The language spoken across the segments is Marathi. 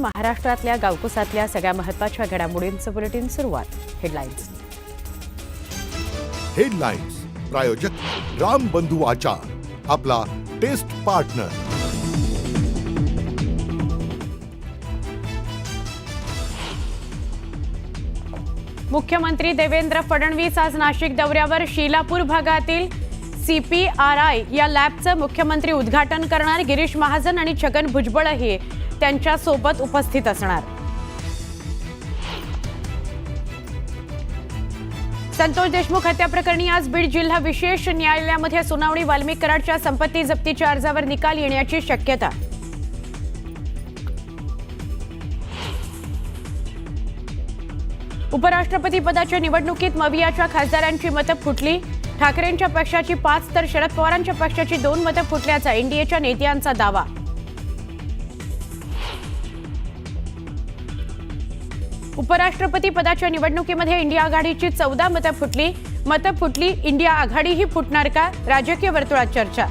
महाराष्ट्रातल्या गावकुसातल्या सगळ्या महत्त्वाच्या घडामोडींचं बुलेटिन सुरुवात. हेडलाईन्स. प्रायोजक राम बंधू आचार, आपला टेस्ट पार्टनर. मुख्यमंत्री देवेंद्र फडणवीस आज नाशिक दौऱ्यावर. शिलापूर भागातील CPRI या लॅबचं मुख्यमंत्री उद्घाटन करणार. गिरीश महाजन आणि छगन भुजबळही त्यांच्या सोबत उपस्थित असणार. संतोष देशमुख हत्या प्रकरणी आज बीड जिल्हा विशेष न्यायालयामध्ये सुनावणी. वाल्मिक कराडच्या संपत्ती जप्तीच्या अर्जावर निकाल येण्याची शक्यता. उपराष्ट्रपती पदाच्या निवडणुकीत मवियाच्या खासदारांची मतं फुटली. ठाकरेंच्या पक्षाची 5 तर शरद पवारांच्या पक्षाची 2 मतं फुटल्याचा एनडीएच्या नेत्यांचा दावा. उपराष्ट्रपती पदाच्या निवडणुकीमध्ये इंडिया आघाडीची 14 मतं फुटली. इंडिया आघाडीही फुटणार का? राजकीय वर्तुळात चर्चा.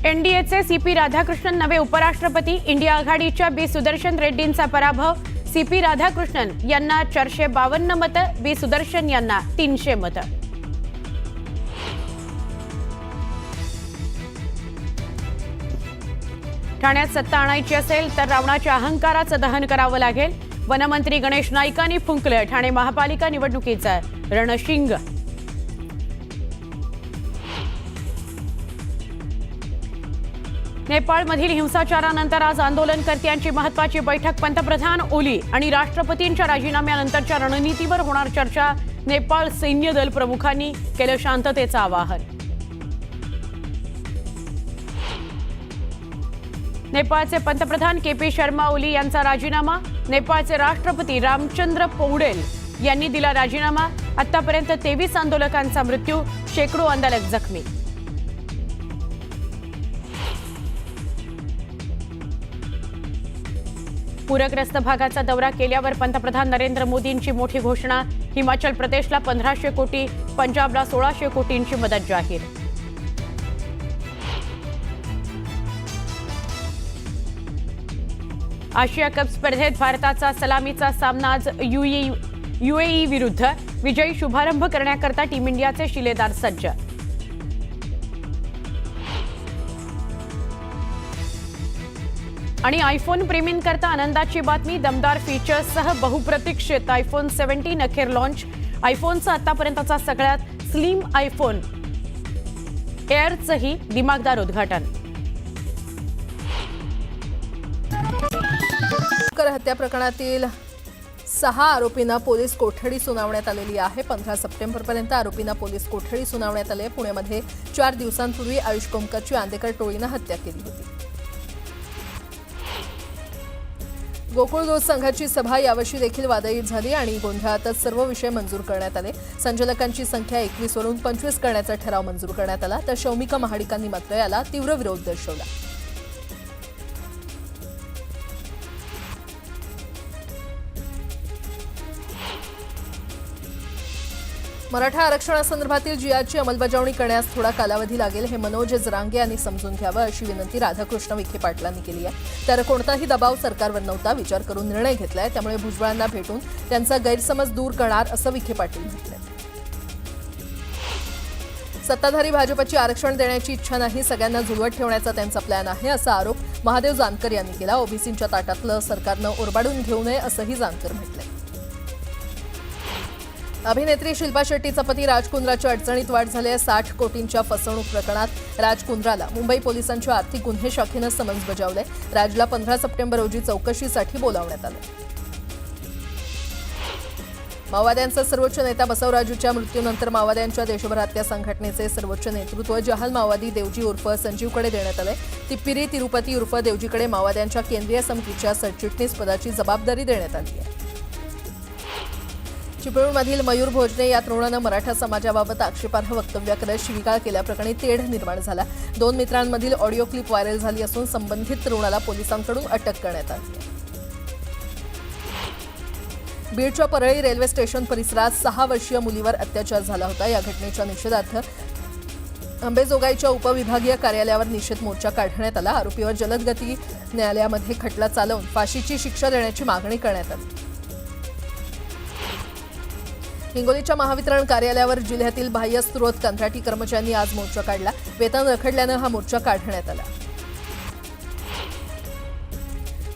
एनडीएचे CP राधाकृष्णन नवे उपराष्ट्रपती. इंडिया आघाडीच्या B सुदर्शन रेड्डींचा पराभव. CP राधाकृष्णन यांना 452 मतं, B सुदर्शन यांना 300 मतं. ठाण्यात सत्ता आणायची असेल तर रावणाच्या अहंकाराचं दहन करावं लागेल. वनमंत्री गणेश नाईकांनी फुंकलं ठाणे महापालिका निवडणुकीचं रणशिंग. नेपाळमधील हिंसाचारानंतर आज आंदोलनकर्त्यांची महत्त्वाची बैठक. पंतप्रधान ओली आणि राष्ट्रपतींच्या राजीनाम्यानंतरच्या रणनीतीवर होणार चर्चा. नेपाळ सैन्य दल प्रमुखांनी केलं शांततेचं आवाहन. नेपाळचे पंतप्रधान KP शर्मा ओली यांचा राजीनामा. नेपाळचे राष्ट्रपती रामचंद्र पौडेल यांनी दिला राजीनामा. आतापर्यंत 23 आंदोलकांचा मृत्यू, शेकडो आंदोलक जखमी. पूरग्रस्त भागाचा दौरा केल्यावर पंतप्रधान नरेंद्र मोदींची मोठी घोषणा. हिमाचल प्रदेशला 1500 कोटी, पंजाबला 1600 कोटींची मदत जाहीर. आशिया कप स्पर्धेत भारताचा सलामीचा सामना आज UAE विरुद्ध. विजयी शुभारंभ करण्याकरता टीम इंडियाचे शिलेदार सज्ज. आणि आयफोन प्रेमींकरता आनंदाची बातमी. दमदार फीचर्ससह बहुप्रतीक्षित आयफोन 17 अखेर लॉन्च. आयफोनचा आतापर्यंतचा सगळ्यात स्लिम आयफोन एअरचंही दिमागदार उद्घाटन. हत्या प्रकरणातील 6 आरोपींना पोलीस कोठडी सुनावण्यात आलेली आहे. 15 सप्टेंबरपर्यंत आरोपींना पोलीस कोठडी सुनावण्यात आली. पुण्यामध्ये 4 दिवसांपूर्वी आयुष कोमकरची आंदेकर टोळीनं हत्या केली होती. गोकुळ दूध संघाची सभा यावर्षी देखील वादळीत झाली आणि गोंधळातच सर्व विषय मंजूर करण्यात आले. संचालकांची संख्या 21 वरून 25 करण्याचा ठराव मंजूर करण्यात आला. तर शौमिका महाडिकांनी मात्र याला तीव्र विरोध दर्शवला. मराठा आरक्षणासंदर्भातील GRची अंमलबजावणी करण्यास थोडा कालावधी लागेल हे मनोज जरांगे यांनी समजून घ्यावं अशी विनंती राधाकृष्ण विखे पाटलांनी केली आहे. तर कोणताही दबाव सरकारवर नव्हता, विचार करून निर्णय घेतलाय. त्यामुळे भुजबळांना भेटून त्यांचा गैरसमज दूर करणार असं विखे पाटील म्हटलंय. सत्ताधारी भाजपची आरक्षण देण्याची इच्छा नाही, सगळ्यांना जुळवत ठेवण्याचा त्यांचा प्लॅन आहे असा आरोप महादेव जानकर यांनी केला. ओबीसींच्या ताटातलं सरकारनं ओरबाडून घेऊ नये असंही जानकर म्हटलंय. अभिनेत्री शिल्पा शेट्टीचा पती राज कुंद्राच्या अडचणीत वाढ झाली आहे. 60 कोटींच्या फसवणूक प्रकरणात राज कुंद्राला मुंबई पोलिसांच्या आर्थिक गुन्हे शाखेनं समन्स बजावले. राजला 15 सप्टेंबर रोजी चौकशीसाठी बोलावण्यात आलं. माओवाद्यांचा सर्वोच्च नेता बसवराजूच्या मृत्यूनंतर माओवाद्यांच्या देशभरातल्या संघटनेचे सर्वोच्च नेतृत्व जहाल माओवादी देवजी उर्फ संजीवकडे देण्यात आले. तिप्पिरी तिरुपती उर्फ देवजीकडे माओवाद्यांच्या केंद्रीय समितीच्या सरचिटणीस पदाची जबाबदारी देण्यात आली आहे. चिपळूणमधील मयूर भोजने या तरुणानं मराठा समाजाबाबत आक्षेपार्ह वक्तव्य करत शिवीगाळ केल्याप्रकरणी तेढ निर्माण झाला. 2 मित्रांमधील ऑडिओ क्लिप व्हायरल झाली असून संबंधित तरुणाला पोलिसांकडून अटक करण्यात आली. बीडच्या परळी रेल्वे स्टेशन परिसरात 6 वर्षीय मुलीवर अत्याचार झाला होता. या घटनेच्या निषेधार्थ अंबेजोगाईच्या उपविभागीय कार्यालयावर निषेध मोर्चा काढण्यात आला. आरोपीवर जलदगती न्यायालयामध्ये खटला चालवून फाशीची शिक्षा देण्याची मागणी करण्यात आली. हिंगोलीच्या महावितरण कार्यालयावर जिल्ह्यातील बाह्य स्त्रोत कंत्राटी कर्मचाऱ्यांनी आज मोर्चा काढला. वेतन रखडल्यानं हा मोर्चा काढण्यात आला.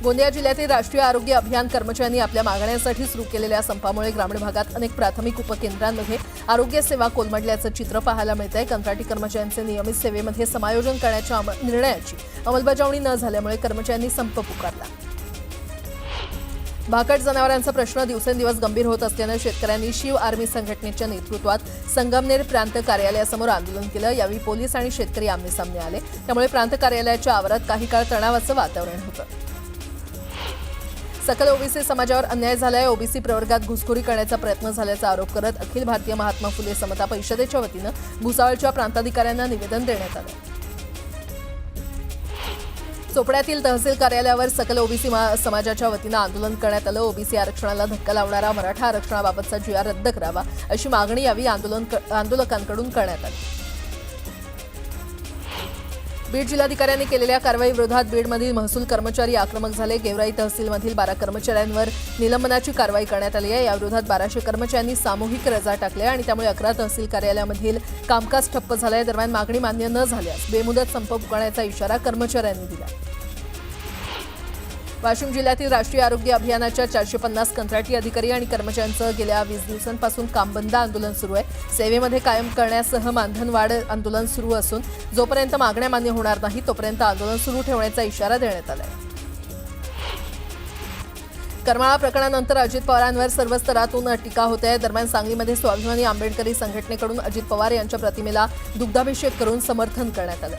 गोंदिया जिल्ह्यातील राष्ट्रीय आरोग्य अभियान कर्मचाऱ्यांनी आपल्या मागण्यांसाठी सुरू केलेल्या संपामुळे ग्रामीण भागात अनेक प्राथमिक उपकेंद्रांमध्ये आरोग्य सेवा कोलमडल्याचं चित्र पाहायला मिळतंय. कंत्राटी कर्मचाऱ्यांचे नियमित सेवेमध्ये समायोजन करण्याच्या निर्णयाची अंमलबजावणी न झाल्यामुळे कर्मचाऱ्यांनी संप पुकारला. भाकड जनावरांचा प्रश्न दिवसेंदिवस गंभीर होत असल्यानं शेतकऱ्यांनी शिव आर्मी संघटनेच्या नेतृत्वात संगमनेर प्रांत कार्यालयासमोर आंदोलन केलं. यावेळी पोलीस आणि शेतकरी आमनेसामने आले. त्यामुळे प्रांत कार्यालयाच्या आवारात काही काळ तणावाचं वातावरण होतं. सकल ओबीसी समाजावर अन्याय झालाय. ओबीसी प्रवर्गात घुसखोरी करण्याचा प्रयत्न झाल्याचा आरोप करत अखिल भारतीय महात्मा फुले समता परिषदेच्या वतीनं भुसावळच्या प्रांताधिकाऱ्यांना निवेदन देण्यात आलं. चोपड्यातील तहसील कार्यालयावर सकल ओबीसी समाजाच्या वतीनं आंदोलन करण्यात आलं. ओबीसी आरक्षणाला धक्का लावणारा मराठा आरक्षणाबाबतचा GR रद्द करावा अशी मागणी यावेळी आंदोलकांकडून करण्यात आली. बीड जिल्हाधिकाऱ्यांनी केलेल्या कारवाईविरोधात बीडमधील महसूल कर्मचारी आक्रमक झाले. गेवराई तहसीलमधील 12 कर्मचाऱ्यांवर निलंबनाची कारवाई करण्यात आली आहे. याविरोधात 1200 कर्मचाऱ्यांनी सामूहिक रजा टाकल्या आणि त्यामुळे 11 तहसील कार्यालयामधील कामकाज ठप्प झालंय. दरम्यान मागणी मान्य न झाल्यास बेमुदत संप पुकारण्याचा इशारा कर्मचाऱ्यांनी दिला. वाशिम जिल्ह्यातील राष्ट्रीय आरोग्य अभियानाच्या 450 कंत्राटी अधिकारी आणि कर्मचाऱ्यांचं गेल्या 20 दिवसांपासून काम बंद आंदोलन सुरू आहे. सेवेमध्ये कायम करण्यासह मानधनवाढ आंदोलन सुरू असून जोपर्यंत मागण्या मान्य होणार नाही तोपर्यंत आंदोलन सुरू ठेवण्याचा इशारा देण्यात आला आहे. करमाळा प्रकरणानंतर अजित पवारांवर सर्व स्तरातून टीका होत आहे. दरम्यान सांगलीमध्ये स्वाभिमानी आंबेडकरी संघटनेकडून अजित पवार यांच्या प्रतिमेला दुग्धाभिषेक करून समर्थन करण्यात आलं.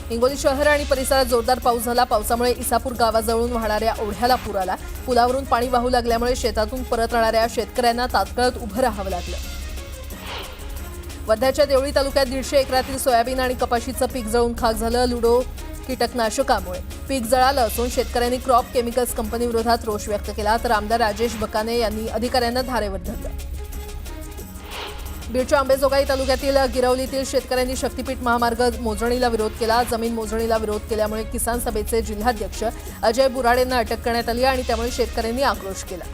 हिंगोली शहर आणि परिसरात जोरदार पाऊस झाला. पावसामुळे इसापूर गावाजवळून वाहणाऱ्या ओढ्याला पूर आला. पुलावरून पाणी वाहू लागल्यामुळे शेतातून परतणाऱ्या शेतकऱ्यांना तात्काळ उभं राहावं लागलं. वर्ध्याच्या देवळी तालुक्यात 150 एकरातील सोयाबीन आणि कपाशीचं पीक जळून खाक झालं. लुडो कीटकनाशकामुळे पीक जळालं असून शेतकऱ्यांनी क्रॉप केमिकल्स कंपनीविरोधात रोष व्यक्त केला. तर आमदार राजेश बकाने यांनी अधिकाऱ्यांना धारेवर धरलं. बीडच्या अंबेजोगाई तालुक्यातील गिरवलीतील शेतकऱ्यांनी शक्तीपीठ महामार्ग मोजणीला विरोध केला. जमीन मोजणीला विरोध केल्यामुळे किसान सभेचे जिल्हाध्यक्ष अजय बुराडेंना अटक करण्यात आली आणि त्यामुळे शेतकऱ्यांनी आक्रोश केला.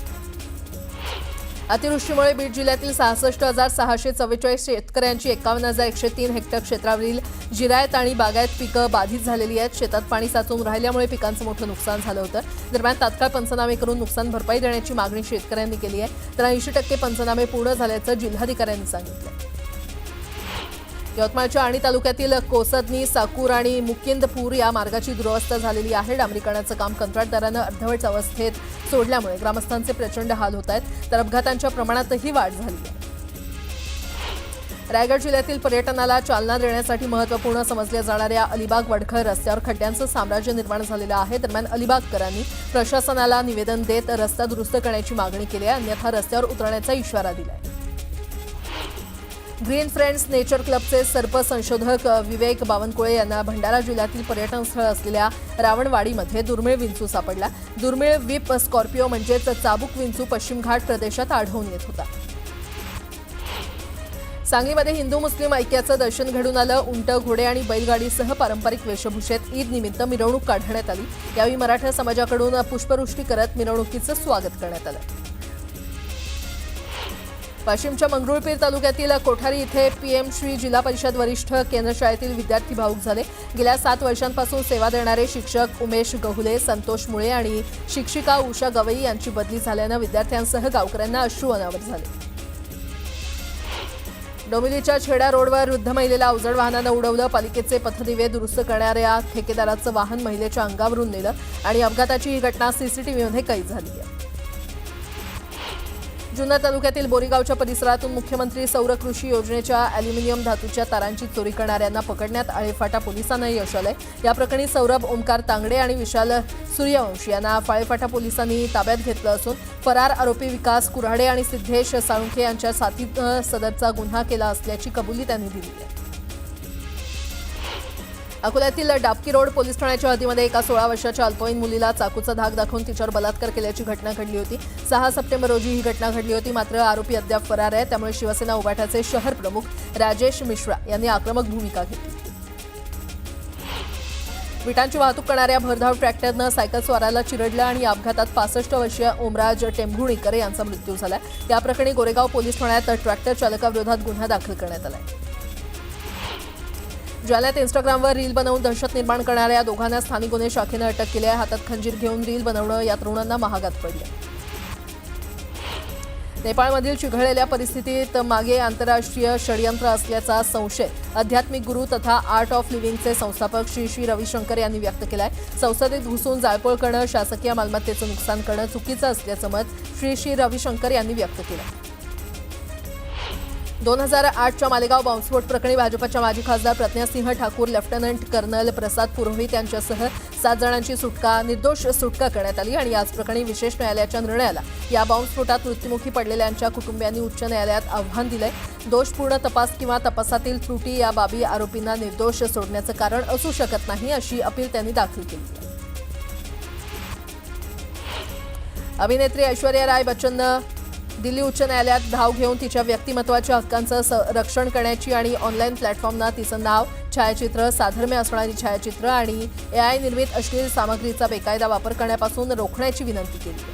अतिवृष्टीमुळे बीड जिल्ह्यातील 66,644 शेतकऱ्यांची 51,103 हेक्टर क्षेत्रावरील जिरायत आणि बागायत पिकं बाधित झालेली आहेत. शेतात पाणी साचून राहिल्यामुळे पिकांचं मोठं नुकसान झालं होतं. दरम्यान तात्काळ पंचनामे करून नुकसान भरपाई देण्याची मागणी शेतकऱ्यांनी केली आहे. तर 80% पंचनामे पूर्ण झाल्याचं जिल्हाधिकाऱ्यांनी सांगितलं. यवतमाळच्या आणि तालुक्यातील कोसदनी, साकूर आणि मुकिंदपूर या मार्गाची दुरवस्था झालेली आहे. डांबरीकरणाचं काम कंत्राटदारानं अर्धवट अवस्थेत सोडल्यामुळे ग्रामस्थांचे प्रचंड हाल होत आहेत. तर अपघातांच्या प्रमाणातही वाढ झाली आहे. रायगड जिल्ह्यातील पर्यटनाला चालना देण्यासाठी महत्त्वपूर्ण समजल्या जाणाऱ्या अलिबाग वडखळ रस्त्यावर खड्ड्यांचं साम्राज्य निर्माण झालेलं आहे. दरम्यान अलिबागकरांनी प्रशासनाला निवेदन देत रस्ता दुरुस्त करण्याची मागणी केली आहे. अन्यथा रस्त्यावर उतरण्याचा इशारा दिला आहे. ग्रीन फ्रेंड्स नेचर क्लबचे सर्प संशोधक विवेक बावनकुळे यांना भंडारा जिल्ह्यातील पर्यटन स्थळ असलेल्या रावणवाडीमध्ये दुर्मिळ विंचू सापडला. दुर्मिळ विप स्कॉर्पिओ म्हणजेच चाबूक विंचू पश्चिम घाट प्रदेशात आढळून येत होता. सांगलीमध्ये हिंदू मुस्लिम ऐक्याचं दर्शन घडून आलं. उंट, घोडे आणि बैलगाडीसह पारंपरिक वेशभूषेत ईद निमित्त मिरवणूक काढण्यात आली. यावेळी मराठा समाजाकडून पुष्पवृष्टी करत मिरवणुकीचं स्वागत करण्यात आलं. वाशिमच्या मंगरुळपीर तालुक्यातील कोठारी इथे PM श्री जिल्हा परिषद वरिष्ठ केंद्र शाळेतील विद्यार्थी भावूक झाले. गेल्या 7 वर्षांपासून सेवा देणारे शिक्षक उमेश गहुले, संतोष मुळे आणि शिक्षिका उषा गवई यांची बदली झाल्यानं विद्यार्थ्यांसह गावकऱ्यांना अश्रू अनावर झाले. डोंबिवलीच्या छेडा रोडवर वृद्ध महिलेला अवजड वाहनानं उडवलं. पालिकेचे पथदिवे दुरुस्त करणाऱ्या ठेकेदाराचं वाहन महिलेच्या अंगावरून नेलं आणि अपघाताची ही घटना CCTVमध्ये कैद झाली आहे. जुन्नर तालुक्यातील बोरीगावच्या परिसरातून मुख्यमंत्री सौर कृषी योजनेच्या अॅल्युमिनियम धातूच्या तारांची चोरी करणाऱ्यांना पकडण्यात आळेफाटा पोलिसांना यश आलंय. या प्रकरणी सौरभ ओमकार तांगडे आणि विशाल सूर्यवंशी यांना आळेफाटा पोलिसांनी ताब्यात घेतलं असून फरार आरोपी विकास कुऱ्हाडे आणि सिद्धेश साळुंखे यांच्या साथीनं सदरचा गुन्हा केला असल्याची कबुली त्यांनी दिली आहे. अकोल्यातील डाबकी रोड पोलीस ठाण्याच्या हद्दीमध्ये एका 16 वर्षाच्या अल्पवयीन मुलीला चाकूचा धाक दाखवून तिच्यावर बलात्कार केल्याची घटना घडली होती. 6 सप्टेंबर रोजी ही घटना घडली होती. मात्र आरोपी अद्याप फरार आहे. त्यामुळे शिवसेना उभाटाचे शहर प्रमुख राजेश मिश्रा यांनी आक्रमक भूमिका घेतली. विटांची वाहतूक करणाऱ्या भरधाव ट्रॅक्टरनं सायकल स्वाराला चिरडलं आणि या अपघातात 65 वर्षीय ओमराज टेंभुणीकर यांचा मृत्यू झाला. या प्रकरणी गोरेगाव पोलीस ठाण्यात ट्रॅक्टर चालकाविरोधात गुन्हा दाखल करण्यात आला. जालन्यात इंस्टाग्रामवर रील बनवून दहशत निर्माण करणाऱ्या दोघांना स्थानिक गुन्हे शाखेनं अटक केली आहे. हातात खंजीर घेऊन रील बनवणं या तरुणांना महागात पडलं. नेपाळमधील चिघळलेल्या परिस्थितीत मागे आंतरराष्ट्रीय षडयंत्र असल्याचा संशय आध्यात्मिक गुरु तथा आर्ट ऑफ लिव्हिंगचे संस्थापक श्री श्री रविशंकर यांनी व्यक्त केलाय. संसदेत घुसून जाळपोळ करणं, शासकीय मालमत्तेचं नुकसान करणं चुकीचं असल्याचं मत श्री श्री रविशंकर यांनी व्यक्त केलं. 2008च्या मालेगाव बॉम्बस्फोट प्रकरणी भाजपच्या माजी खासदार प्रज्ञासिंह ठाकूर, लेफ्टनंट कर्नल प्रसाद पुरोहित यांच्यासह 7 जणांची निर्दोष सुटका करण्यात आली आणि याच प्रकरणी विशेष न्यायालयाच्या निर्णयाला या बॉम्बस्फोटात मृत्युमुखी पडलेल्यांच्या कुटुंबियांनी उच्च न्यायालयात आव्हान दिलंय. दोषपूर्ण तपास किंवा तपासातील त्रुटी या बाबी आरोपींना निर्दोष सोडण्याचं कारण असू शकत नाही, अशी अपील त्यांनी दाखल केली. अभिनेत्री ऐश्वर्या राय बच्चननं दिल्ली उच्च न्यायालयात धाव घेऊन तिच्या व्यक्तिमत्वाच्या हक्कांचं रक्षण करण्याची आणि ऑनलाईन प्लॅटफॉर्मना तिचं नाव, छायाचित्र, साधर्म्य असणारी छायाचित्र आणि AI निर्मित अश्लील सामग्रीचा बेकायदा वापर करण्यापासून रोखण्याची विनंती केली.